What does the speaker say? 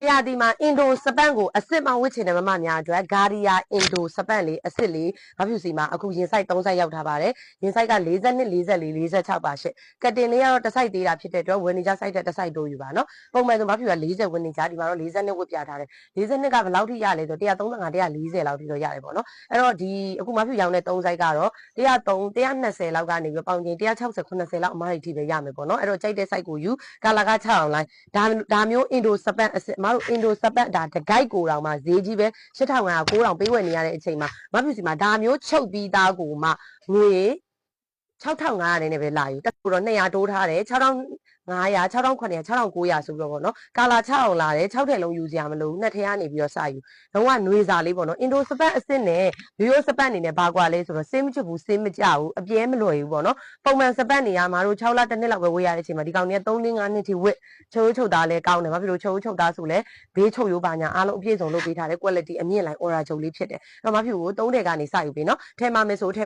ရာဒီမှာအင်ဒိုစပတ်ကိုအစစ်မဝစ်ချင်တဲ့မမများအတွက်ဂါရီယာအင်ဒိုစပတ်လေးအစစ်လေးဘာဖြစ်စီမှာအခုရင်ဆိုင်3ဆိုင်ရောက်ထားပါတယ်ရင်ဆိုင်က42 44 46ပါရှစ်ကတင်လေးကတော့တစ်ဆိုင်သေးတာဖြစ်တဲ့အတွက်ဝင်နေကြဆိုင်တဲ့တစ်ဆိုင်တိုးယူပါနော်ပုံမှန်ဆိုဘာဖြစ်လဲ40ဝင်နေကြဒီမှာတော့42ဝစ်ပြထားတယ်42ကဘယ်လောက်ထိရလဲဆို135 140လောက်ထိတော့ရတယ်ပေါ့နော်အဲ့တော့ဒီအခုမဖြစ်ရောင်းတဲ့3ဆိုင်ကတော့130 120လောက်ကနေပြီးပေါင်ချင်း160 90လောက်အမားတွေထိပဲရမယ်ပေါ့နော်အဲ့တော့ကြိုက်တဲ့ဆိုင်ကိုယူကာလာက6အောင်လိုက်ဒါမျိုးအင်ဒိုစပတ်အစစ်မတို့အင်ဒိုစပတ်ဒါတဂိုက်ကိုတောင်မှဈေးကြီးပဲ8500 9000ပေးဝယ်နေရတဲ့အချိန်မှာမဖြစ်စီမှာဒါမျိုးချုပ်ပြီးသားကိုမှငွေ6500နဲ့ပဲလာယူတက်တော့200တိုးထားတယ်6500 6900 6900ဆိုပြီးတော့ဗောနော်ကာလာ6အောင်လာတယ်6ထည့်လုံးယူစရာမလိုဘူးနှစ်ထည့်ကနေပြီးတော့စယူလုံးဝຫນွေစာလေးဗောနော်အင်ဒိုစပတ်အစစ်နဲ့ရိုးစပတ်အနေနဲ့ဘာကွာလဲဆိုတော့စင်းမချစ်ဘူးစင်းမကြဘူးအပြဲမလွယ်ဘူးဗောနော်ပုံမှန်စပတ်နေရမှာတို့6လတစ်နှစ်လောက်ပဲဝေးရတဲ့အချိန်မှာဒီကောင်တွေက3 4 5နှစ်ထိဝစ်ချုပ်သားလဲကောင်းတယ်ဘာဖြစ်လို့ချုပ်သားဆိုလဲဘေးချုပ်ရိုးပါညာအားလုံးအပြည့်စုံလုပ်ပေးထားတယ် quality အမြင့်လိုက် aura ချုပ်လေးဖြစ်တယ်အဲ့တော့မဖြစ်ဘူး3ထည့်ကနေစယူပြီနော်ထဲမှာမယ်ဆိုထဲ